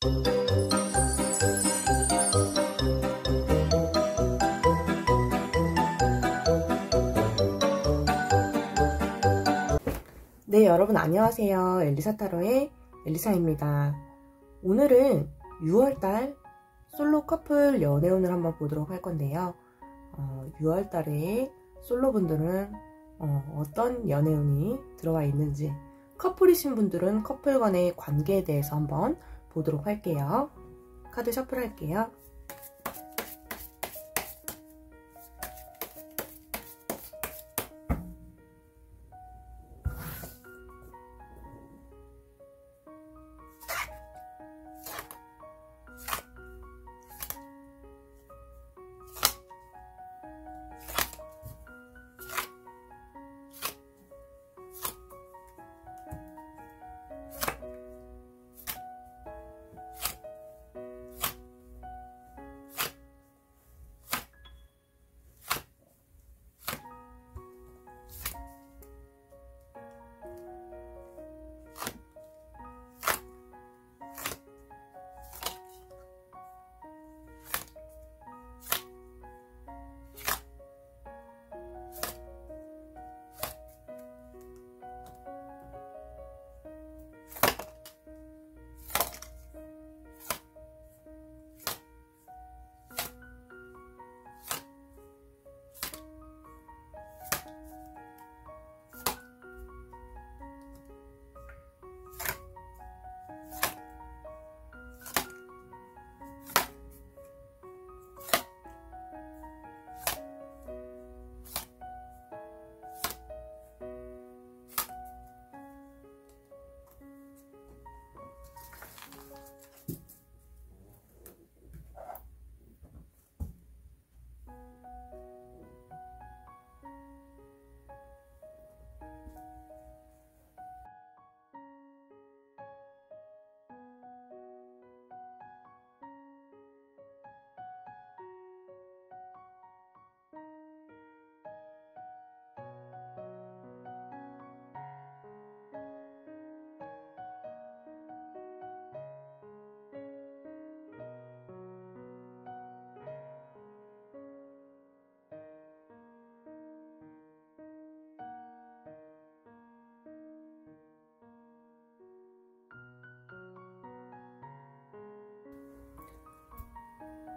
네, 여러분 안녕하세요. 엘리사타로의 엘리사입니다. 오늘은 6월달 솔로 커플 연애운을 한번 보도록 할 건데요. 6월달에 솔로분들은 어떤 연애운이 들어와 있는지, 커플이신 분들은 커플 간의 관계에 대해서 한번 보도록 할게요. 카드 셔플 할게요.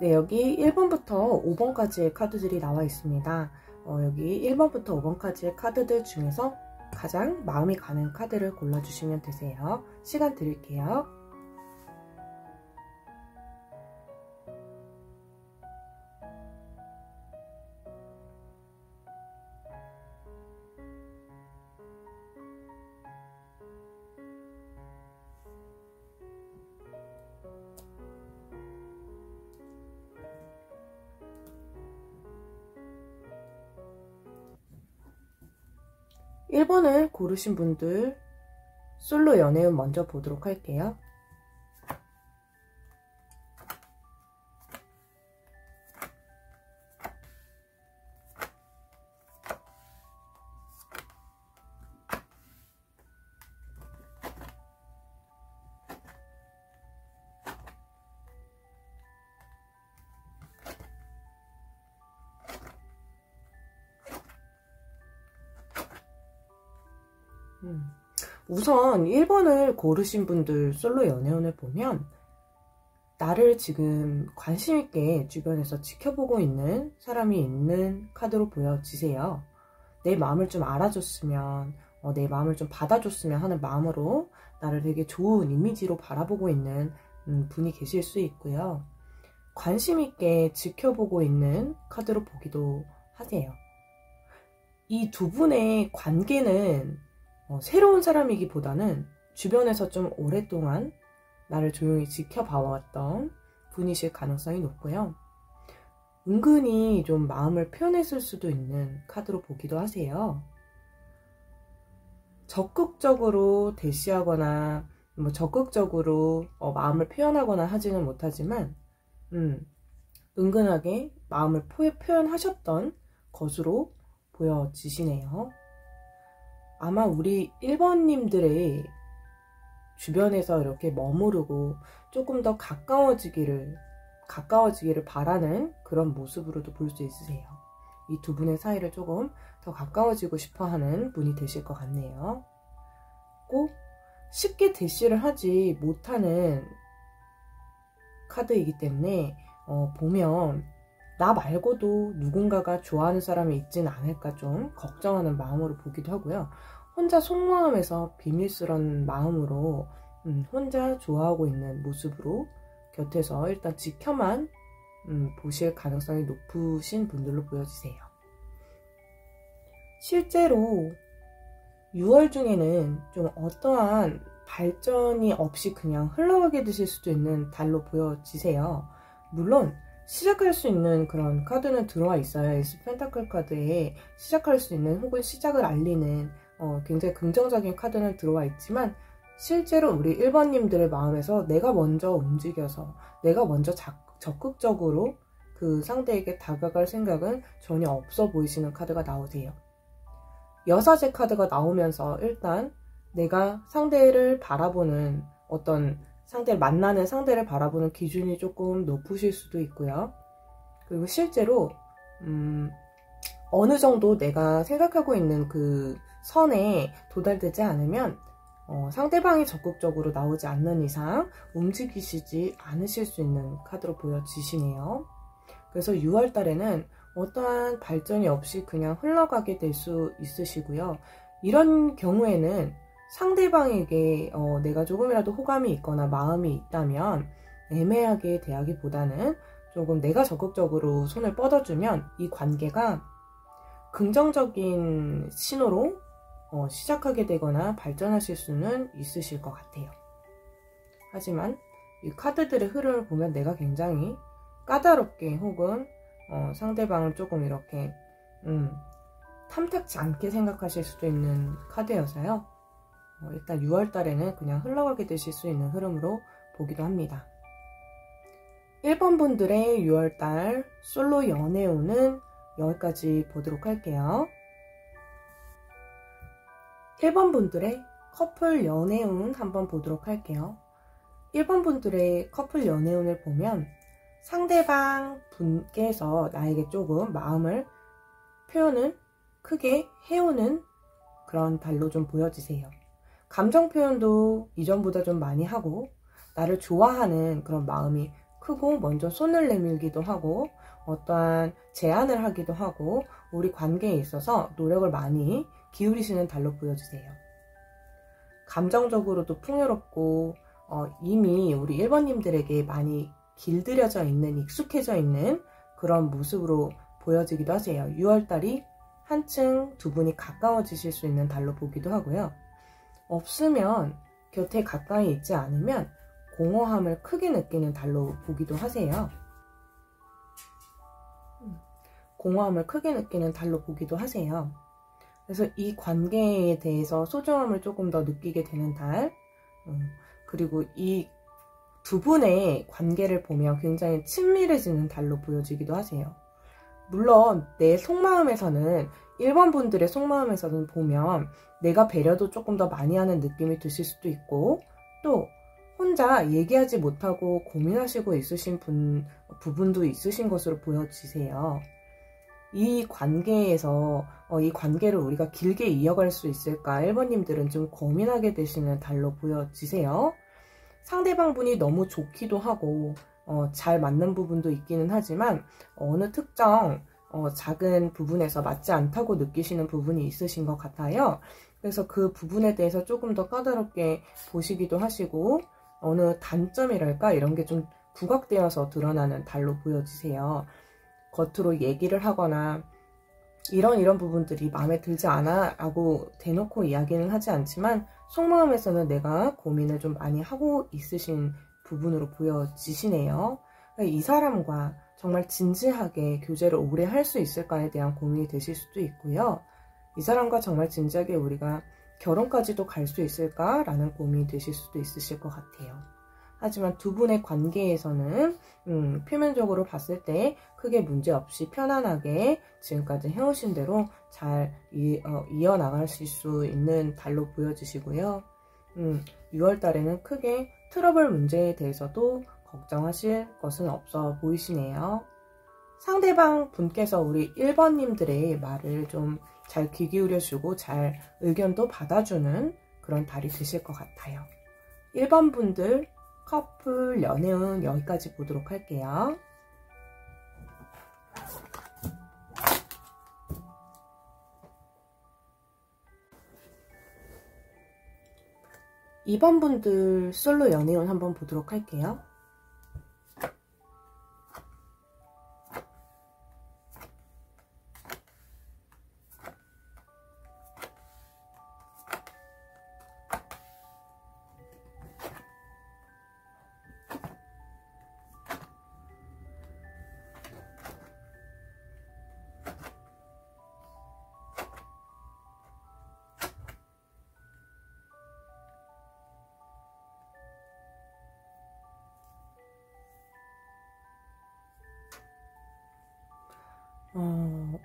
네, 여기 1번부터 5번까지의 카드들이 나와 있습니다. 여기 1번부터 5번까지의 카드들 중에서 가장 마음이 가는 카드를 골라주시면 되세요. 시간 드릴게요. 일 1번을 고르신 분들 솔로 연애운 먼저 보도록 할게요. 우선 1번을 고르신 분들 솔로 연애운을 보면 나를 지금 관심있게 주변에서 지켜보고 있는 사람이 있는 카드로 보여지세요. 내 마음을 좀 알아줬으면, 내 마음을 좀 받아줬으면 하는 마음으로 나를 되게 좋은 이미지로 바라보고 있는 분이 계실 수 있고요. 관심있게 지켜보고 있는 카드로 보기도 하세요. 이 두 분의 관계는 새로운 사람이기보다는 주변에서 좀 오랫동안 나를 조용히 지켜봐왔던 분이실 가능성이 높고요. 은근히 좀 마음을 표현했을 수도 있는 카드로 보기도 하세요. 적극적으로 대시하거나 적극적으로 마음을 표현하거나 하지는 못하지만 은근하게 마음을 표현하셨던 것으로 보여지시네요. 아마 우리 1번님들의 주변에서 이렇게 머무르고 조금 더 가까워지기를 바라는 그런 모습으로도 볼 수 있으세요. 이 두 분의 사이를 조금 더 가까워지고 싶어 하는 분이 되실 것 같네요. 꼭 쉽게 대시를 하지 못하는 카드이기 때문에 보면 나 말고도 누군가가 좋아하는 사람이 있지는 않을까 좀 걱정하는 마음으로 보기도 하고요. 혼자 속마음에서 비밀스러운 마음으로 혼자 좋아하고 있는 모습으로 곁에서 일단 지켜만 보실 가능성이 높으신 분들로 보여지세요. 실제로 6월 중에는 좀 어떠한 발전이 없이 그냥 흘러가게 되실 수도 있는 달로 보여지세요. 물론 시작할 수 있는 그런 카드는 들어와 있어요. 에이스 펜타클 카드에 시작할 수 있는 혹은 시작을 알리는 굉장히 긍정적인 카드는 들어와 있지만 실제로 우리 1번님들의 마음에서 내가 먼저 움직여서 내가 먼저 적극적으로 그 상대에게 다가갈 생각은 전혀 없어 보이시는 카드가 나오세요. 여사제 카드가 나오면서 일단 내가 상대를 바라보는 상대를 만나는 상대를 바라보는 기준이 조금 높으실 수도 있고요. 그리고 실제로 어느 정도 내가 생각하고 있는 그 선에 도달되지 않으면 상대방이 적극적으로 나오지 않는 이상 움직이시지 않으실 수 있는 카드로 보여지시네요. 그래서 6월 달에는 어떠한 발전이 없이 그냥 흘러가게 될 수 있으시고요. 이런 경우에는 상대방에게 내가 조금이라도 호감이 있거나 마음이 있다면 애매하게 대하기보다는 조금 내가 적극적으로 손을 뻗어주면 이 관계가 긍정적인 신호로 시작하게 되거나 발전하실 수는 있으실 것 같아요. 하지만 이 카드들의 흐름을 보면 내가 굉장히 까다롭게 혹은 상대방을 조금 이렇게 탐탁지 않게 생각하실 수도 있는 카드여서요. 일단 6월 달에는 그냥 흘러가게 되실 수 있는 흐름으로 보기도 합니다. 1번 분들의 6월 달 솔로 연애운은 여기까지 보도록 할게요. 1번 분들의 커플 연애운 한번 보도록 할게요. 1번 분들의 커플 연애운을 보면 상대방 분께서 나에게 조금 마음을 표현을 크게 해오는 그런 달로 좀 보여지세요. 감정 표현도 이전보다 좀 많이 하고 나를 좋아하는 그런 마음이 크고 먼저 손을 내밀기도 하고 어떠한 제안을 하기도 하고 우리 관계에 있어서 노력을 많이 기울이시는 달로 보여주세요. 감정적으로도 풍요롭고 이미 우리 1번님들에게 많이 길들여져 있는 익숙해져 있는 그런 모습으로 보여지기도 하세요. 6월달이 한층 두 분이 가까워지실 수 있는 달로 보기도 하고요. 없으면 곁에 가까이 있지 않으면 공허함을 크게 느끼는 달로 보기도 하세요. 공허함을 크게 느끼는 달로 보기도 하세요. 그래서 이 관계에 대해서 소중함을 조금 더 느끼게 되는 달, 그리고 이 두 분의 관계를 보면 굉장히 친밀해지는 달로 보여지기도 하세요. 물론 내 속마음에서는 1번 분들의 속마음에서는 보면 내가 배려도 조금 더 많이 하는 느낌이 드실 수도 있고 또 혼자 얘기하지 못하고 고민하시고 있으신 부분도 있으신 것으로 보여지세요. 이 관계에서 이 관계를 우리가 길게 이어갈 수 있을까 1번님들은 좀 고민하게 되시는 달로 보여지세요. 상대방 분이 너무 좋기도 하고 잘 맞는 부분도 있기는 하지만 어느 특정 작은 부분에서 맞지 않다고 느끼시는 부분이 있으신 것 같아요. 그래서 그 부분에 대해서 조금 더 까다롭게 보시기도 하시고 어느 단점이랄까 이런 게 좀 부각되어서 드러나는 달로 보여지세요. 겉으로 얘기를 하거나 이런 부분들이 마음에 들지 않아 라고 대놓고 이야기는 하지 않지만 속마음에서는 내가 고민을 좀 많이 하고 있으신 부분으로 보여지시네요. 이 사람과 정말 진지하게 교제를 오래 할 수 있을까에 대한 고민이 되실 수도 있고요. 이 사람과 정말 진지하게 우리가 결혼까지도 갈 수 있을까라는 고민이 되실 수도 있으실 것 같아요. 하지만 두 분의 관계에서는 표면적으로 봤을 때 크게 문제없이 편안하게 지금까지 해오신 대로 잘 이어나가실 수 있는 달로 보여지시고요. 6월 달에는 크게 트러블 문제에 대해서도 걱정하실 것은 없어 보이시네요. 상대방 분께서 우리 1번님들의 말을 좀 잘 귀 기울여주고 잘 의견도 받아주는 그런 달이 되실 것 같아요. 1번 분들 커플 연애운 여기까지 보도록 할게요. 2번 분들 솔로 연애운 한번 보도록 할게요.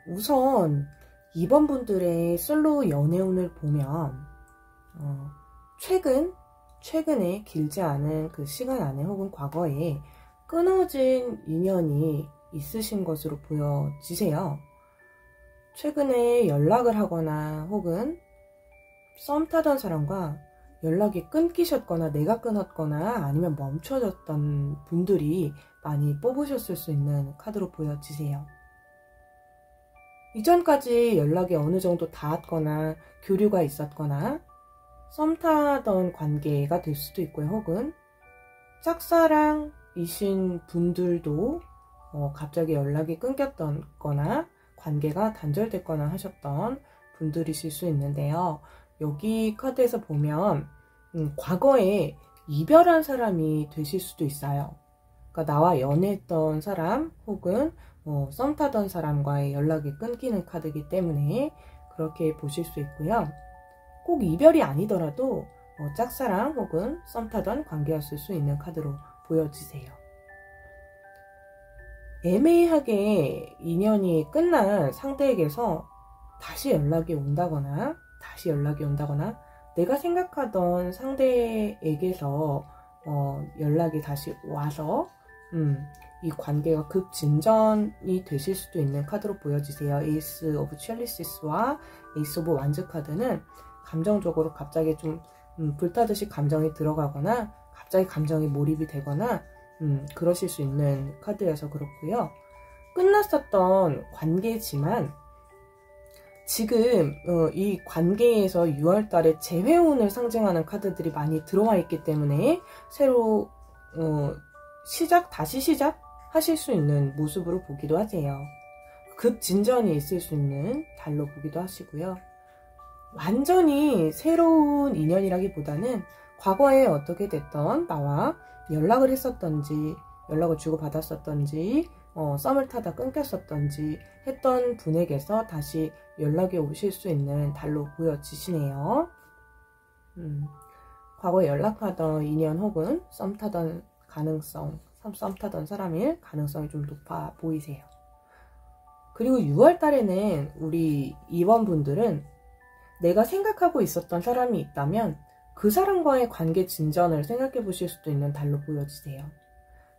우선 2번 분들의 솔로 연애운을 보면 최근에 길지 않은 그 시간 안에 혹은 과거에 끊어진 인연이 있으신 것으로 보여지세요. 최근에 연락을 하거나 혹은 썸 타던 사람과 연락이 끊기셨거나 내가 끊었거나 아니면 멈춰졌던 분들이 많이 뽑으셨을 수 있는 카드로 보여지세요. 이전까지 연락이 어느 정도 닿았거나 교류가 있었거나 썸 타던 관계가 될 수도 있고요. 혹은 짝사랑이신 분들도 갑자기 연락이 끊겼던 거나 관계가 단절됐거나 하셨던 분들이실 수 있는데요. 여기 카드에서 보면 과거에 이별한 사람이 되실 수도 있어요. 그러니까 나와 연애했던 사람 혹은 썸 타던 사람과의 연락이 끊기는 카드이기 때문에 그렇게 보실 수 있고요. 꼭 이별이 아니더라도 짝사랑 혹은 썸 타던 관계였을 수 있는 카드로 보여지세요. 애매하게 인연이 끝난 상대에게서 다시 연락이 온다거나 내가 생각하던 상대에게서 연락이 다시 와서 이 관계가 급진전이 되실 수도 있는 카드로 보여지세요. 에이스 오브 첼리시스와 에이스 오브 완즈 카드는 감정적으로 갑자기 좀 불타듯이 감정이 들어가거나 갑자기 감정이 몰입이 되거나 그러실 수 있는 카드여서 그렇고요. 끝났었던 관계지만 지금 이 관계에서 6월달에 재회운을 상징하는 카드들이 많이 들어와 있기 때문에 새로 다시 시작 하실 수 있는 모습으로 보기도 하세요. 급진전이 있을 수 있는 달로 보기도 하시고요. 완전히 새로운 인연이라기보다는 과거에 어떻게 됐던 나와 연락을 했었던지 연락을 주고받았었던지 썸을 타다 끊겼었던지 했던 분에게서 다시 연락이 오실 수 있는 달로 보여지시네요. 과거에 연락하던 인연 혹은 썸 타던 사람일 가능성이 좀 높아 보이세요. 그리고 6월 달에는 우리 2번 분들은 내가 생각하고 있었던 사람이 있다면 그 사람과의 관계 진전을 생각해 보실 수도 있는 달로 보여지세요.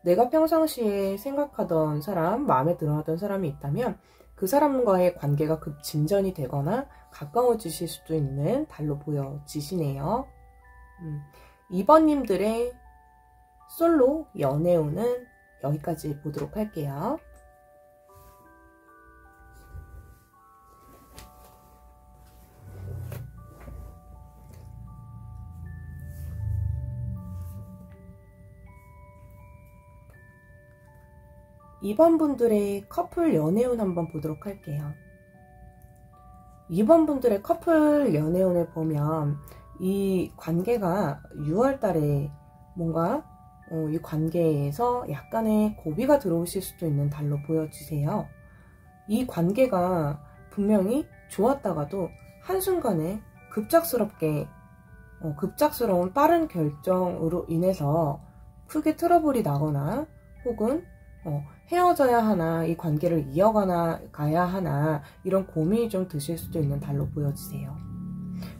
내가 평상시에 생각하던 사람, 마음에 들어하던 사람이 있다면 그 사람과의 관계가 급진전이 되거나 가까워지실 수도 있는 달로 보여지시네요. 2번님들의 솔로 연애운은 여기까지 보도록 할게요. (2번) 분들의 커플 연애운 한번 보도록 할게요. 2번 분들의 커플 연애운을 보면 이 관계가 6월 달에 뭔가 이 관계에서 약간의 고비가 들어오실 수도 있는 달로 보여지세요. 이 관계가 분명히 좋았다가도 한순간에 급작스러운 빠른 결정으로 인해서 크게 트러블이 나거나 혹은 헤어져야 하나 이 관계를 이어가야 하나 이런 고민이 좀 드실 수도 있는 달로 보여지세요.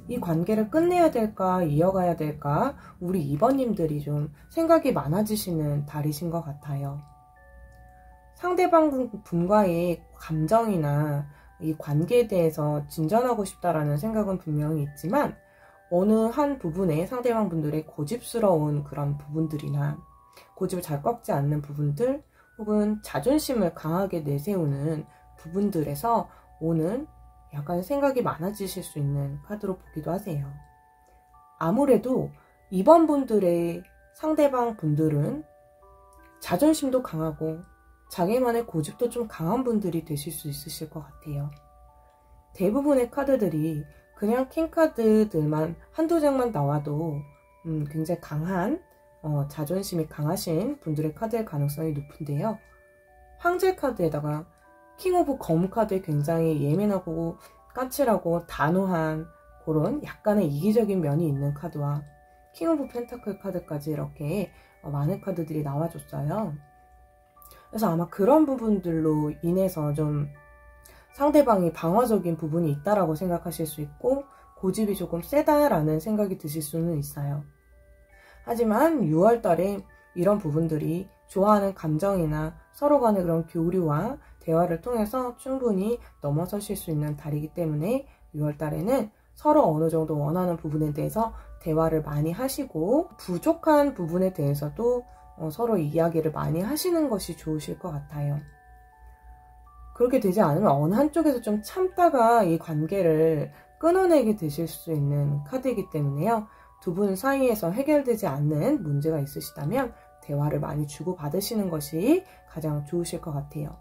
이 관계를 끝내야 될까, 이어가야 될까, 우리 2번님들이 좀 생각이 많아지시는 달이신 것 같아요. 상대방 분과의 감정이나 이 관계에 대해서 진전하고 싶다라는 생각은 분명히 있지만, 어느 한 부분에 상대방 분들의 고집스러운 그런 부분들이나 고집을 잘 꺾지 않는 부분들, 혹은 자존심을 강하게 내세우는 부분들에서 오는 약간 생각이 많아지실 수 있는 카드로 보기도 하세요. 아무래도 2번 분들의 상대방 분들은 자존심도 강하고 자기만의 고집도 좀 강한 분들이 되실 수 있으실 것 같아요. 대부분의 카드들이 그냥 킹카드들만 한두 장만 나와도 굉장히 강한 자존심이 강하신 분들의 카드일 가능성이 높은데요. 황제 카드에다가 킹 오브 검 카드에 굉장히 예민하고 까칠하고 단호한 그런 약간의 이기적인 면이 있는 카드와 킹 오브 펜타클 카드까지 이렇게 많은 카드들이 나와줬어요. 그래서 아마 그런 부분들로 인해서 좀 상대방이 방어적인 부분이 있다라고 생각하실 수 있고 고집이 조금 세다라는 생각이 드실 수는 있어요. 하지만 6월달에 이런 부분들이 좋아하는 감정이나 서로 간의 그런 교류와 대화를 통해서 충분히 넘어서실 수 있는 달이기 때문에 6월달에는 서로 어느 정도 원하는 부분에 대해서 대화를 많이 하시고 부족한 부분에 대해서도 서로 이야기를 많이 하시는 것이 좋으실 것 같아요. 그렇게 되지 않으면 어느 한쪽에서 좀 참다가 이 관계를 끊어내게 되실 수 있는 카드이기 때문에요. 두 분 사이에서 해결되지 않는 문제가 있으시다면 대화를 많이 주고받으시는 것이 가장 좋으실 것 같아요.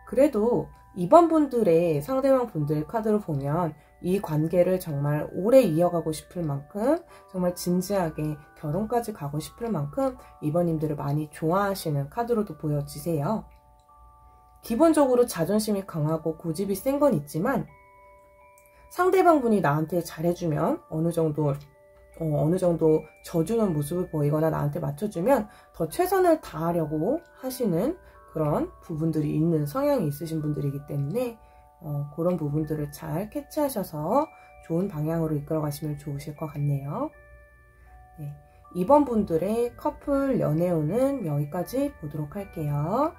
그래도 2번 분들의 상대방 분들 카드를 보면 이 관계를 정말 오래 이어가고 싶을 만큼 정말 진지하게 결혼까지 가고 싶을 만큼 2번님들을 많이 좋아하시는 카드로도 보여지세요. 기본적으로 자존심이 강하고 고집이 센 건 있지만 상대방 분이 나한테 잘해주면 어느 정도 져주는 모습을 보이거나 나한테 맞춰주면 더 최선을 다하려고 하시는 그런 부분들이 있는 성향이 있으신 분들이기 때문에 그런 부분들을 잘 캐치하셔서 좋은 방향으로 이끌어 가시면 좋으실 것 같네요. 네, 2번 분들의 커플 연애운은 여기까지 보도록 할게요.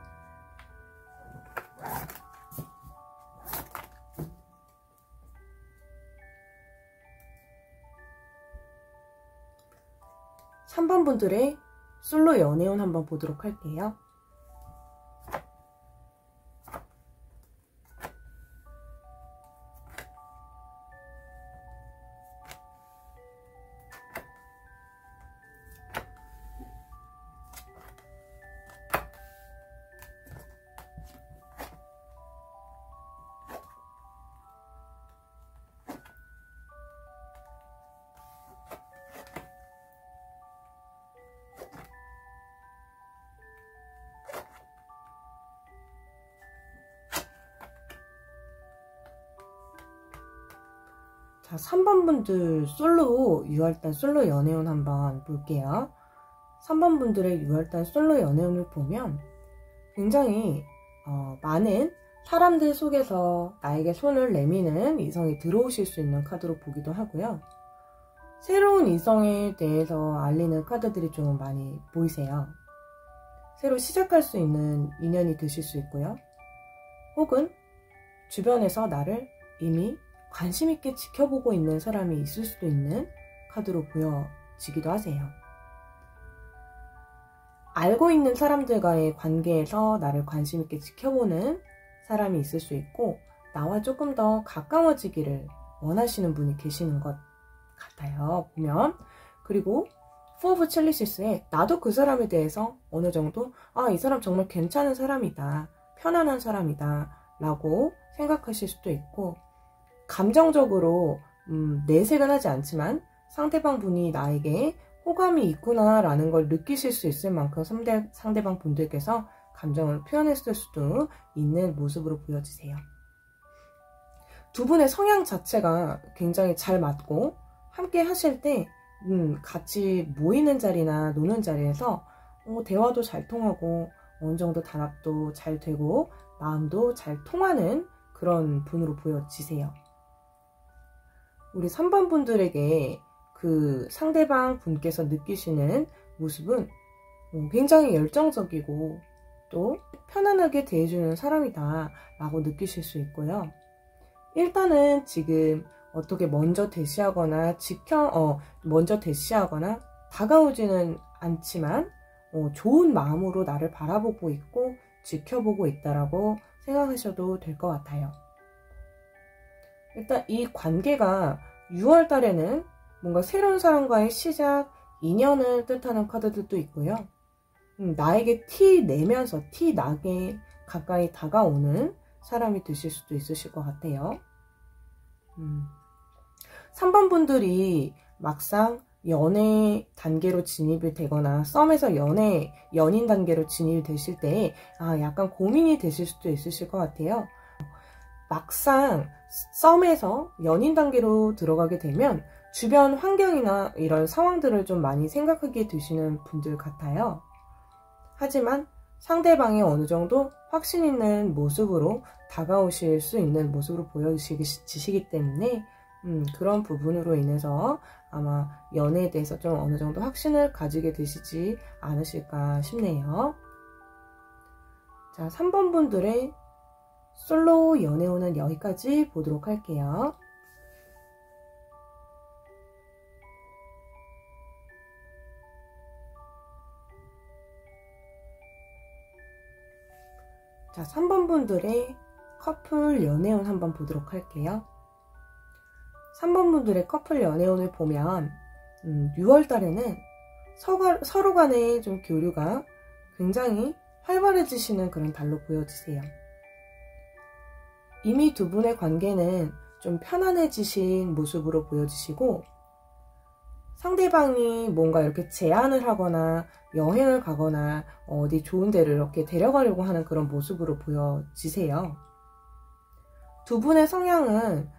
3번 분들의 솔로 연애운 한번 보도록 할게요. 자, 3번 분들 솔로 6월달 솔로 연애운 한번 볼게요. 3번 분들의 6월달 솔로 연애운을 보면 굉장히 많은 사람들 속에서 나에게 손을 내미는 이성이 들어오실 수 있는 카드로 보기도 하고요. 새로운 이성에 대해서 알리는 카드들이 좀 많이 보이세요. 새로 시작할 수 있는 인연이 되실 수 있고요. 혹은 주변에서 나를 이미 관심 있게 지켜보고 있는 사람이 있을 수도 있는 카드로 보여지기도 하세요. 알고 있는 사람들과의 관계에서 나를 관심 있게 지켜보는 사람이 있을 수 있고 나와 조금 더 가까워지기를 원하시는 분이 계시는 것 같아요. 보면. 그리고 포 오브 첼리시스에 나도 그 사람에 대해서 어느 정도 이 사람 정말 괜찮은 사람이다. 편안한 사람이다. 라고 생각하실 수도 있고 감정적으로 내색은 하지 않지만 상대방 분이 나에게 호감이 있구나 라는 걸 느끼실 수 있을 만큼 상대방 분들께서 감정을 표현했을 수도 있는 모습으로 보여지세요. 두 분의 성향 자체가 굉장히 잘 맞고 함께 하실 때 같이 모이는 자리나 노는 자리에서 대화도 잘 통하고 어느 정도 단합도 잘 되고 마음도 잘 통하는 그런 분으로 보여지세요. 우리 3번 분들에게 그 상대방 분께서 느끼시는 모습은 굉장히 열정적이고 또 편안하게 대해주는 사람이다 라고 느끼실 수 있고요. 일단은 지금 어떻게 먼저 대시하거나 다가오지는 않지만 좋은 마음으로 나를 바라보고 있고 지켜보고 있다라고 생각하셔도 될 것 같아요. 일단 이 관계가 6월 달에는 뭔가 새로운 사람과의 시작, 인연을 뜻하는 카드들도 있고요. 나에게 티 내면서 티 나게 가까이 다가오는 사람이 되실 수도 있으실 것 같아요. 3번 분들이 막상 연애 단계로 진입이 되거나 썸에서 연인 단계로 진입이 되실 때 약간 고민이 되실 수도 있으실 것 같아요. 막상 썸에서 연인 단계로 들어가게 되면 주변 환경이나 이런 상황들을 좀 많이 생각하게 되시는 분들 같아요. 하지만 상대방이 어느 정도 확신 있는 모습으로 다가오실 수 있는 모습으로 보여지시기 때문에 그런 부분으로 인해서 아마 연애에 대해서 좀 어느 정도 확신을 가지게 되시지 않으실까 싶네요. 자, 3번 분들의 솔로 연애운은 여기까지 보도록 할게요. 자, 3번 분들의 커플 연애운 한번 보도록 할게요. 3번 분들의 커플 연애운을 보면 6월 달에는 서로 간의 좀 교류가 굉장히 활발해지시는 그런 달로 보여지세요. 이미 두 분의 관계는 좀 편안해지신 모습으로 보여지시고 상대방이 뭔가 이렇게 제안을 하거나 여행을 가거나 어디 좋은 데를 이렇게 데려가려고 하는 그런 모습으로 보여지세요. 두 분의 성향은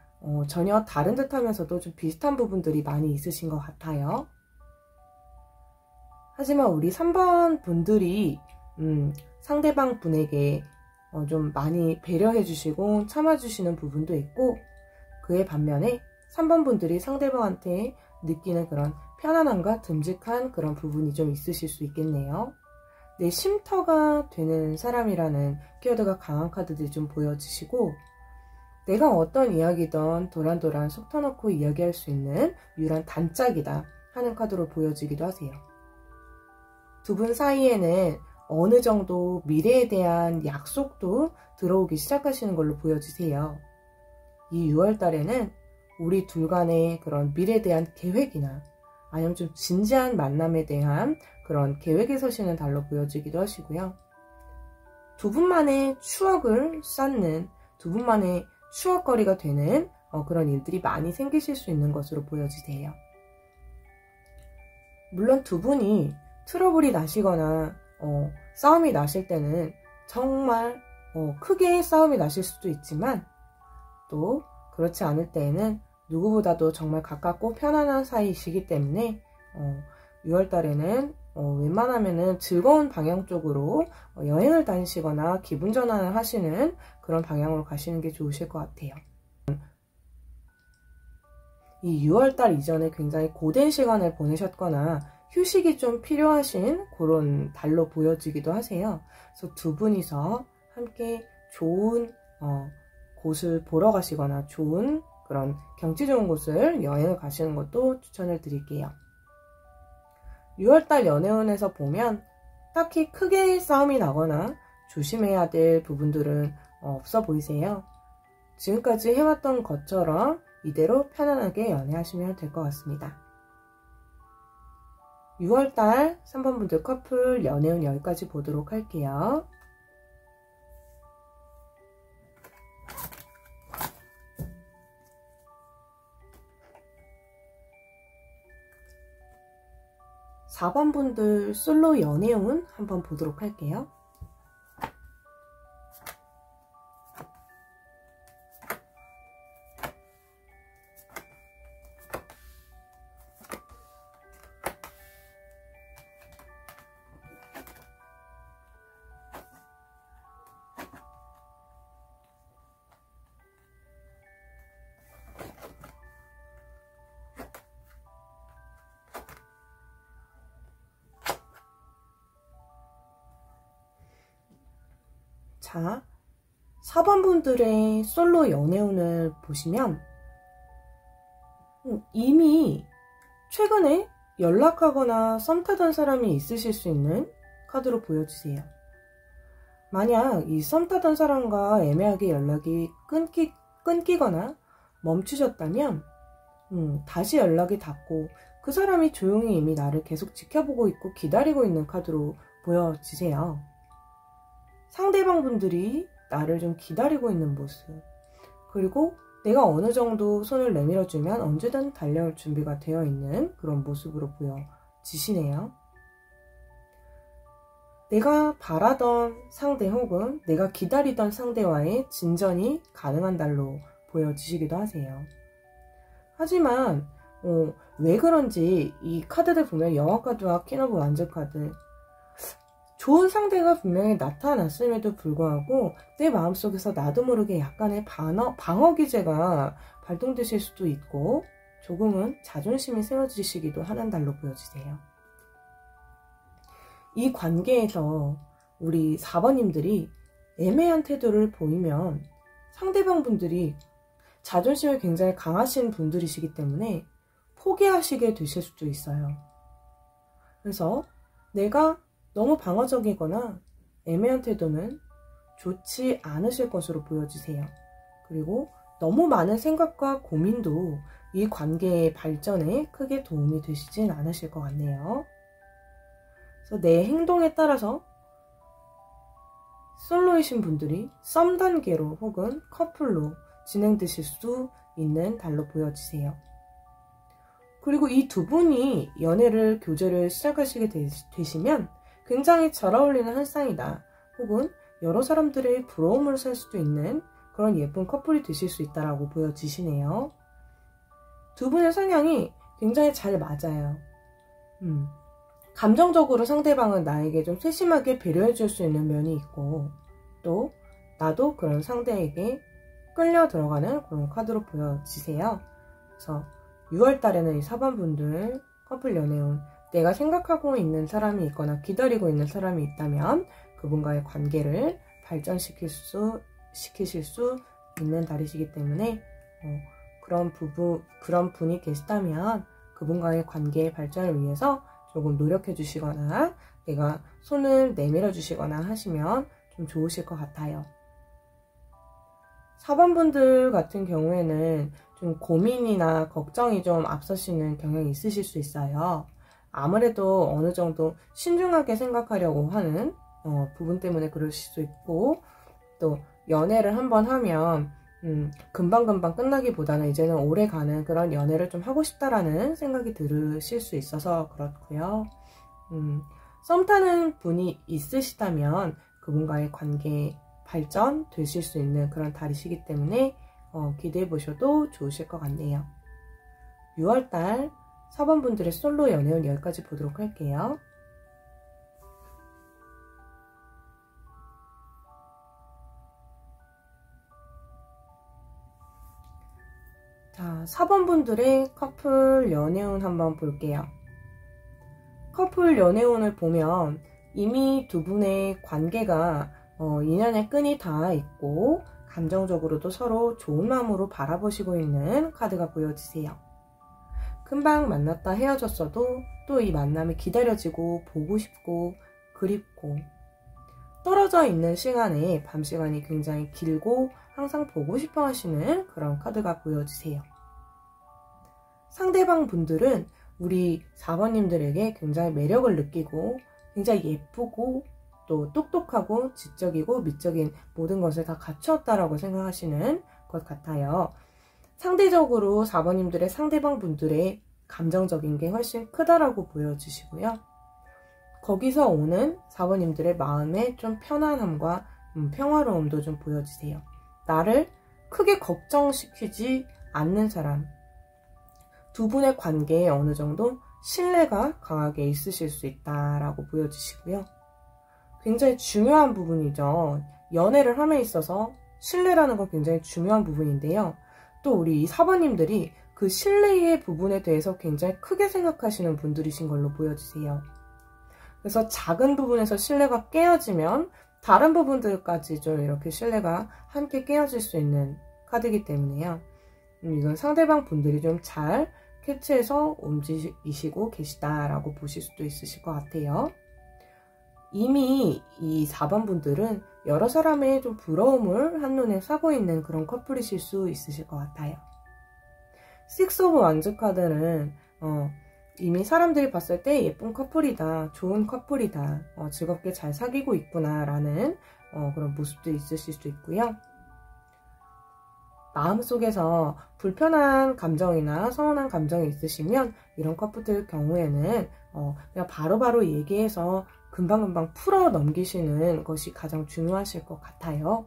전혀 다른 듯 하면서도 좀 비슷한 부분들이 많이 있으신 것 같아요. 하지만 우리 3번 분들이 상대방 분에게 좀 많이 배려해 주시고 참아 주시는 부분도 있고 그에 반면에 3번 분들이 상대방한테 느끼는 그런 편안함과 듬직한 그런 부분이 좀 있으실 수 있겠네요. 내 쉼터가 되는 사람이라는 키워드가 강한 카드들이 좀 보여지시고 내가 어떤 이야기든 도란도란 속 터놓고 이야기할 수 있는 유일한 단짝이다 하는 카드로 보여지기도 하세요. 두 분 사이에는 어느 정도 미래에 대한 약속도 들어오기 시작하시는 걸로 보여지세요. 이 6월 달에는 우리 둘 간의 그런 미래에 대한 계획이나 아니면 좀 진지한 만남에 대한 그런 계획에 서시는 달로 보여지기도 하시고요. 두 분만의 추억을 쌓는, 두 분만의 추억거리가 되는 그런 일들이 많이 생기실 수 있는 것으로 보여지세요. 물론 두 분이 트러블이 나시거나 싸움이 나실 때는 정말 크게 싸움이 나실 수도 있지만 또 그렇지 않을 때에는 누구보다도 정말 가깝고 편안한 사이이시기 때문에 6월 달에는 웬만하면은 즐거운 방향 쪽으로 여행을 다니시거나 기분 전환을 하시는 그런 방향으로 가시는 게 좋으실 것 같아요. 이 6월 달 이전에 굉장히 고된 시간을 보내셨거나 휴식이 좀 필요하신 그런 달로 보여지기도 하세요. 그래서 두 분이서 함께 좋은 곳을 보러 가시거나 좋은 그런 경치 좋은 곳을 여행을 가시는 것도 추천을 드릴게요. 6월달 연애운에서 보면 딱히 크게 싸움이 나거나 조심해야 될 부분들은 없어 보이세요. 지금까지 해왔던 것처럼 이대로 편안하게 연애하시면 될 것 같습니다. 6월달 3번 분들 커플 연애운 여기까지 보도록 할게요. (4번) 분들 솔로 연애운 한번 보도록 할게요. 자, 4번 분들의 솔로 연애운을 보시면 이미 최근에 연락하거나 썸 타던 사람이 있으실 수 있는 카드로 보여주세요. 만약 이 썸 타던 사람과 애매하게 연락이 끊기거나 멈추셨다면 다시 연락이 닿고 그 사람이 조용히 이미 나를 계속 지켜보고 있고 기다리고 있는 카드로 보여지세요. 상대방 분들이 나를 좀 기다리고 있는 모습, 그리고 내가 어느 정도 손을 내밀어주면 언제든 달려올 준비가 되어 있는 그런 모습으로 보여지시네요. 내가 바라던 상대 혹은 내가 기다리던 상대와의 진전이 가능한 달로 보여지시기도 하세요. 하지만 왜 그런지 이 카드들 보면 영화카드와 퀸 오브 완즈 카드, 좋은 상대가 분명히 나타났음에도 불구하고 내 마음속에서 나도 모르게 약간의 방어 기제가 발동되실 수도 있고 조금은 자존심이 세워지시기도 하는 달로 보여지세요. 이 관계에서 우리 4번님들이 애매한 태도를 보이면 상대방 분들이 자존심이 굉장히 강하신 분들이시기 때문에 포기하시게 되실 수도 있어요. 그래서 내가 너무 방어적이거나 애매한 태도는 좋지 않으실 것으로 보여지세요. 그리고 너무 많은 생각과 고민도 이 관계의 발전에 크게 도움이 되시진 않으실 것 같네요. 그래서 내 행동에 따라서 솔로이신 분들이 썸 단계로 혹은 커플로 진행되실 수 있는 달로 보여지세요. 그리고 이 두 분이 연애를, 교제를 시작하시게 되시면 굉장히 잘 어울리는 한 쌍이다, 혹은 여러 사람들의 부러움을 살 수도 있는 그런 예쁜 커플이 되실 수 있다라고 보여지시네요. 두 분의 성향이 굉장히 잘 맞아요. 감정적으로 상대방은 나에게 좀 세심하게 배려해 줄 수 있는 면이 있고, 또 나도 그런 상대에게 끌려 들어가는 그런 카드로 보여지세요. 그래서 6월 달에는 이 4번 분들 커플 연애운, 내가 생각하고 있는 사람이 있거나 기다리고 있는 사람이 있다면 그분과의 관계를 발전시키실 수 있는 달이시기 때문에 그런 분이 계시다면 그분과의 관계의 발전을 위해서 조금 노력해 주시거나 내가 손을 내밀어 주시거나 하시면 좀 좋으실 것 같아요. 4번 분들 같은 경우에는 좀 고민이나 걱정이 좀 앞서시는 경향이 있으실 수 있어요. 아무래도 어느 정도 신중하게 생각하려고 하는 부분 때문에 그러실 수 있고, 또 연애를 한번 하면 금방금방 끝나기보다는 이제는 오래가는 그런 연애를 좀 하고 싶다라는 생각이 들으실 수 있어서 그렇고요. 썸 타는 분이 있으시다면 그분과의 관계 발전 되실 수 있는 그런 달이시기 때문에 기대해 보셔도 좋으실 것 같네요. 6월달 4번 분들의 솔로 연애운 여기까지 보도록 할게요. 자, 4번 분들의 커플 연애운 한번 볼게요. 커플 연애운을 보면 이미 두 분의 관계가 인연의 끈이 닿아 있고 감정적으로도 서로 좋은 마음으로 바라보시고 있는 카드가 보여지세요. 금방 만났다 헤어졌어도 또 이 만남이 기다려지고 보고 싶고 그립고, 떨어져 있는 시간에 밤 시간이 굉장히 길고 항상 보고 싶어 하시는 그런 카드가 보여지세요. 상대방 분들은 우리 4번님들에게 굉장히 매력을 느끼고 굉장히 예쁘고 또 똑똑하고 지적이고 미적인 모든 것을 다 갖추었다라고 생각하시는 것 같아요. 상대적으로 4번님들의 상대방 분들의 감정적인 게 훨씬 크다라고 보여지시고요. 거기서 오는 4번님들의 마음의 좀 편안함과 평화로움도 좀 보여지세요. 나를 크게 걱정시키지 않는 사람, 두 분의 관계에 어느 정도 신뢰가 강하게 있으실 수 있다라고 보여지시고요. 굉장히 중요한 부분이죠. 연애를 함에 있어서 신뢰라는 건 굉장히 중요한 부분인데요. 또 우리 이 4번님들이 그 신뢰의 부분에 대해서 굉장히 크게 생각하시는 분들이신 걸로 보여지세요. 그래서 작은 부분에서 신뢰가 깨어지면 다른 부분들까지 좀 이렇게 신뢰가 함께 깨어질 수 있는 카드이기 때문에요. 이건 상대방 분들이 좀 잘 캐치해서 움직이시고 계시다라고 보실 수도 있으실 것 같아요. 이미 이 4번 분들은 여러 사람의 좀 부러움을 한눈에 사고 있는 그런 커플이실 수 있으실 것 같아요. 식스 오브 완즈 카드는 이미 사람들이 봤을 때 예쁜 커플이다, 좋은 커플이다, 즐겁게 잘 사귀고 있구나 라는 그런 모습도 있으실 수 있고요. 마음속에서 불편한 감정이나 서운한 감정이 있으시면 이런 커플들 경우에는 그냥 바로바로 얘기해서 금방금방 풀어 넘기시는 것이 가장 중요하실 것 같아요.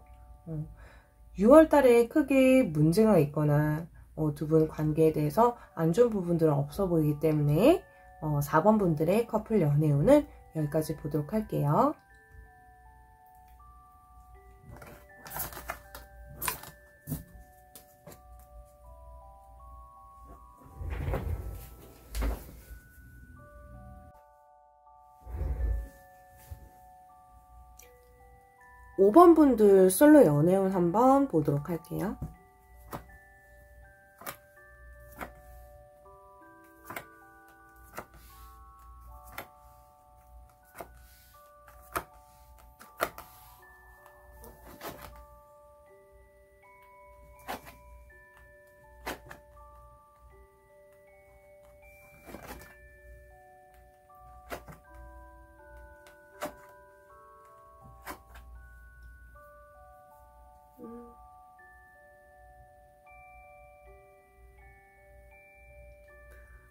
6월달에 크게 문제가 있거나 두 분 관계에 대해서 안 좋은 부분들은 없어 보이기 때문에 4번 분들의 커플 연애운은 여기까지 보도록 할게요. 5번 분들 솔로 연애운 한번 보도록 할게요.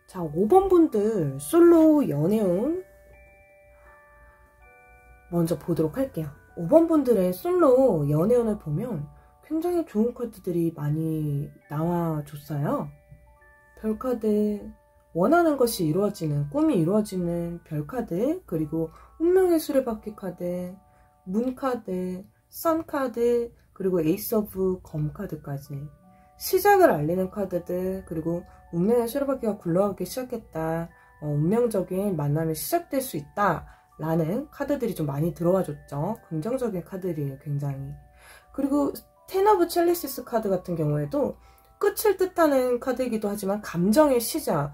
자, 5번 분들 솔로 연애운 먼저 보도록 할게요. 5번 분들의 솔로 연애운을 보면 굉장히 좋은 카드들이 많이 나와줬어요. 별카드, 원하는 것이 이루어지는, 꿈이 이루어지는 별카드, 그리고 운명의 수레바퀴 카드, 문카드, 선카드, 그리고 에이스 오브 검 카드까지 시작을 알리는 카드들, 그리고 운명의 수레바퀴가 굴러가기 시작했다, 운명적인 만남이 시작될 수 있다 라는 카드들이 좀 많이 들어와줬죠. 긍정적인 카드들이에요, 굉장히. 그리고 텐 오브 첼리시스 카드 같은 경우에도 끝을 뜻하는 카드이기도 하지만 감정의 시작,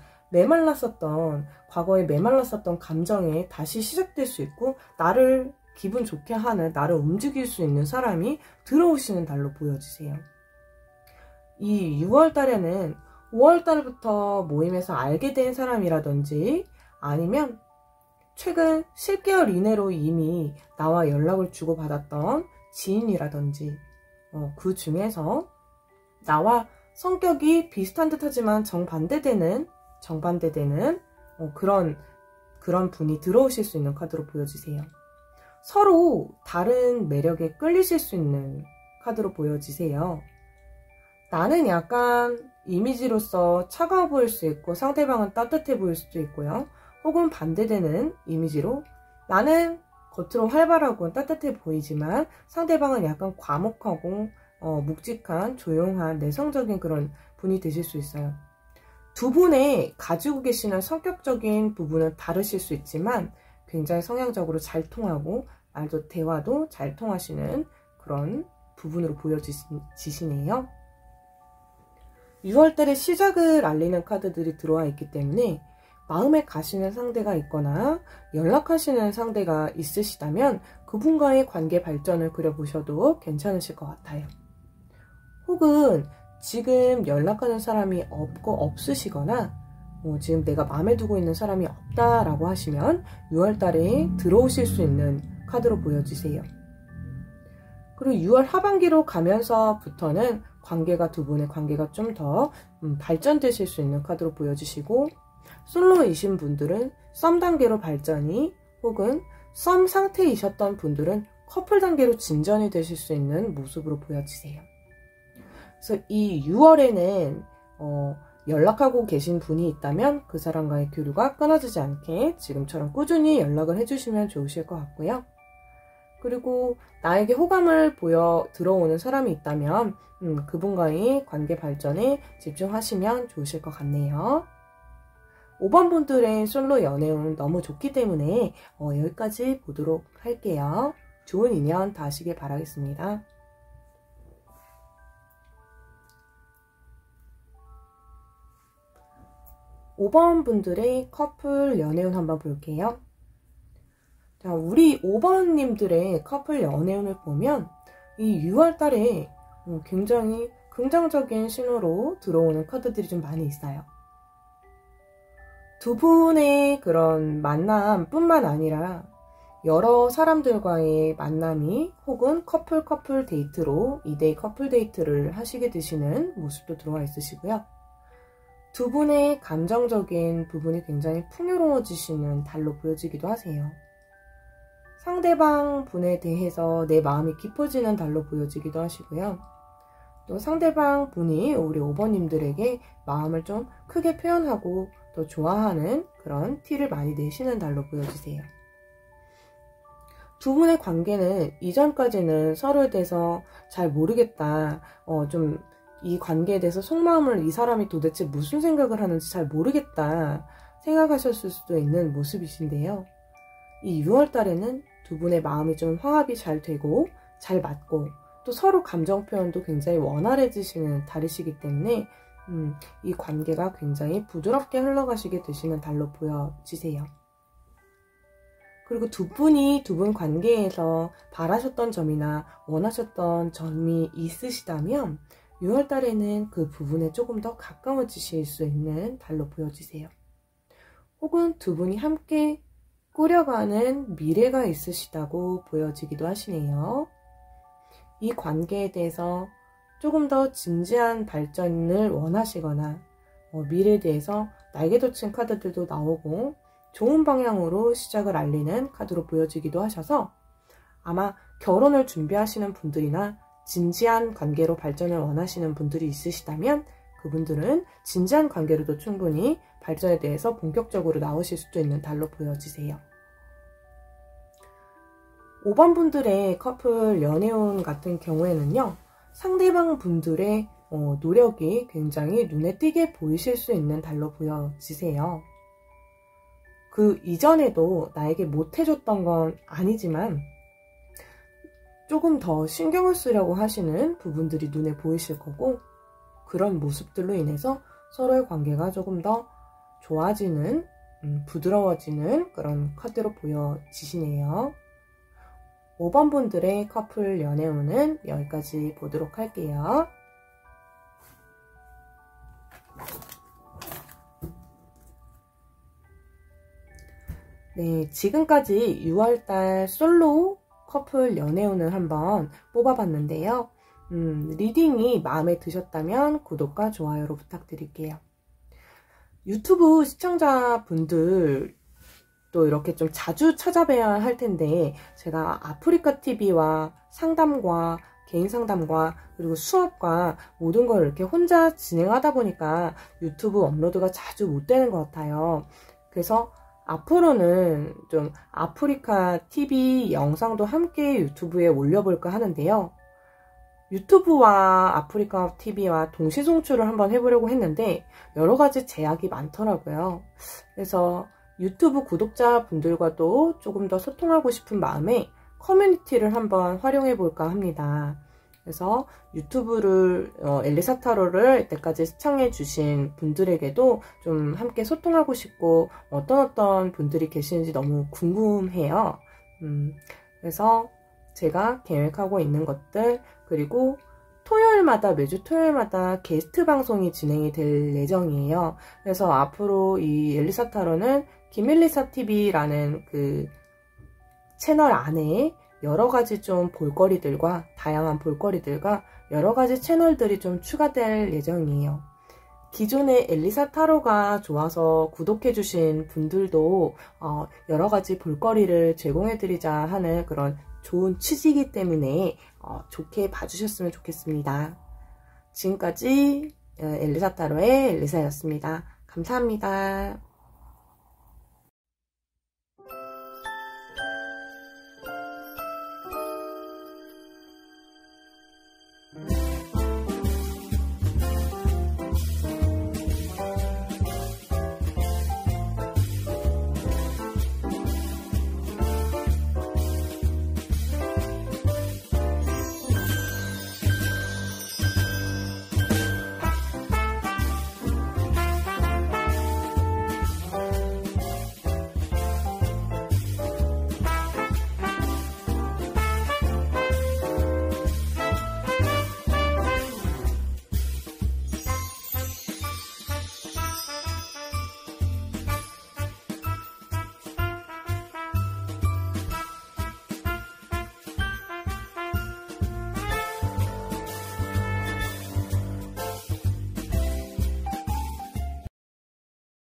과거에 메말랐었던 감정이 다시 시작될 수 있고, 나를 기분 좋게 하는, 나를 움직일 수 있는 사람이 들어오시는 달로 보여지세요. 이 6월달에는 5월달부터 모임에서 알게 된 사람이라든지, 아니면 최근 10개월 이내로 이미 나와 연락을 주고받았던 지인이라든지, 그 중에서 나와 성격이 비슷한 듯 하지만 정반대되는 그런 분이 들어오실 수 있는 카드로 보여지세요. 서로 다른 매력에 끌리실 수 있는 카드로 보여지세요. 나는 약간 이미지로서 차가워 보일 수 있고 상대방은 따뜻해 보일 수도 있고요. 혹은 반대되는 이미지로 나는 겉으로 활발하고 따뜻해 보이지만 상대방은 약간 과묵하고 묵직한, 조용한, 내성적인 그런 분이 되실 수 있어요. 두 분의 가지고 계시는 성격적인 부분은 다르실 수 있지만 굉장히 성향적으로 잘 통하고 말도 대화도 잘 통하시는 그런 부분으로 보여지시네요. 6월달에 시작을 알리는 카드들이 들어와 있기 때문에 마음에 가시는 상대가 있거나 연락하시는 상대가 있으시다면 그분과의 관계 발전을 그려보셔도 괜찮으실 것 같아요. 혹은 지금 연락하는 사람이 없으시거나 지금 내가 마음에 두고 있는 사람이 없다라고 하시면 6월달에 들어오실 수 있는 카드로 보여지세요. 그리고 6월 하반기로 가면서부터는 두 분의 관계가 좀 더 발전되실 수 있는 카드로 보여지시고, 솔로이신 분들은 썸 단계로 발전이, 혹은 썸 상태이셨던 분들은 커플 단계로 진전이 되실 수 있는 모습으로 보여지세요. 그래서 이 6월에는 연락하고 계신 분이 있다면 그 사람과의 교류가 끊어지지 않게 지금처럼 꾸준히 연락을 해주시면 좋으실 것 같고요. 그리고 나에게 호감을 보여 들어오는 사람이 있다면 그분과의 관계 발전에 집중하시면 좋으실 것 같네요. 5번 분들의 솔로 연애운 너무 좋기 때문에 여기까지 보도록 할게요. 좋은 인연 닿으시길 바라겠습니다. (5번) 분들의 커플 연애운 한번 볼게요. 자, 우리 5번님들의 커플 연애운을 보면 이 6월달에 굉장히 긍정적인 신호로 들어오는 카드들이 좀 많이 있어요. 두 분의 그런 만남뿐만 아니라 여러 사람들과의 만남이 혹은 커플 데이트로 2대2 커플 데이트를 하시게 되시는 모습도 들어와 있으시고요. 두 분의 감정적인 부분이 굉장히 풍요로워지시는 달로 보여지기도 하세요. 상대방 분에 대해서 내 마음이 깊어지는 달로 보여지기도 하시고요. 또 상대방 분이 우리 5번님들에게 마음을 좀 크게 표현하고 또 좋아하는 그런 티를 많이 내시는 달로 보여지세요. 두 분의 관계는 이전까지는 서로에 대해서 잘 모르겠다, 좀 이 관계에 대해서 속마음을 이 사람이 도대체 무슨 생각을 하는지 잘 모르겠다 생각하셨을 수도 있는 모습이신데요. 이 6월달에는 두 분의 마음이 좀 화합이 잘 되고 잘 맞고 또 서로 감정 표현도 굉장히 원활해지시는 달이시기 때문에 이 관계가 굉장히 부드럽게 흘러가시게 되시는 달로 보여지세요. 그리고 두 분이 두 분 관계에서 바라셨던 점이나 원하셨던 점이 있으시다면 6월달에는 그 부분에 조금 더 가까워지실 수 있는 달로 보여지세요. 혹은 두 분이 함께 꾸려가는 미래가 있으시다고 보여지기도 하시네요. 이 관계에 대해서 조금 더 진지한 발전을 원하시거나 미래에 대해서 날개돋친 카드들도 나오고 좋은 방향으로 시작을 알리는 카드로 보여지기도 하셔서 아마 결혼을 준비하시는 분들이나 진지한 관계로 발전을 원하시는 분들이 있으시다면 그분들은 진지한 관계로도 충분히 발전에 대해서 본격적으로 나오실 수도 있는 달로 보여지세요. 5번 분들의 커플 연애운 같은 경우에는요. 상대방 분들의 노력이 굉장히 눈에 띄게 보이실 수 있는 달로 보여지세요. 그 이전에도 나에게 못해줬던 건 아니지만 조금 더 신경을 쓰려고 하시는 부분들이 눈에 보이실 거고 그런 모습들로 인해서 서로의 관계가 조금 더 좋아지는, 부드러워지는 그런 카드로 보여지시네요. 5번 분들의 커플 연애운은 여기까지 보도록 할게요. 네, 지금까지 6월달 솔로 커플 연애운을 한번 뽑아봤는데요. 리딩이 마음에 드셨다면 구독과 좋아요로 부탁드릴게요. 유튜브 시청자분들 또 이렇게 좀 자주 찾아뵈야 할 텐데 제가 아프리카TV와 상담과 개인 상담과 그리고 수업과 모든 걸 이렇게 혼자 진행하다 보니까 유튜브 업로드가 자주 못 되는 것 같아요. 그래서 앞으로는 좀 아프리카TV 영상도 함께 유튜브에 올려볼까 하는데요. 유튜브와 아프리카TV와 동시 송출을 한번 해보려고 했는데 여러가지 제약이 많더라고요. 그래서 유튜브 구독자분들과도 조금 더 소통하고 싶은 마음에 커뮤니티를 한번 활용해 볼까 합니다. 그래서 유튜브를 엘리사타로를 이때까지 시청해 주신 분들에게도 좀 함께 소통하고 싶고 어떤 분들이 계시는지 너무 궁금해요. 그래서 제가 계획하고 있는 것들 그리고 매주 토요일마다 게스트 방송이 진행이 될 예정이에요. 그래서 앞으로 이 엘리사타로는 김엘리사TV라는 그 채널 안에 여러가지 좀 볼거리들과 다양한 볼거리들과 여러가지 채널들이 좀 추가될 예정이에요. 기존의 엘리사타로가 좋아서 구독해주신 분들도 여러가지 볼거리를 제공해드리자 하는 그런 좋은 취지이기 때문에 좋게 봐주셨으면 좋겠습니다. 지금까지 엘리사타로의 엘리사였습니다. 감사합니다.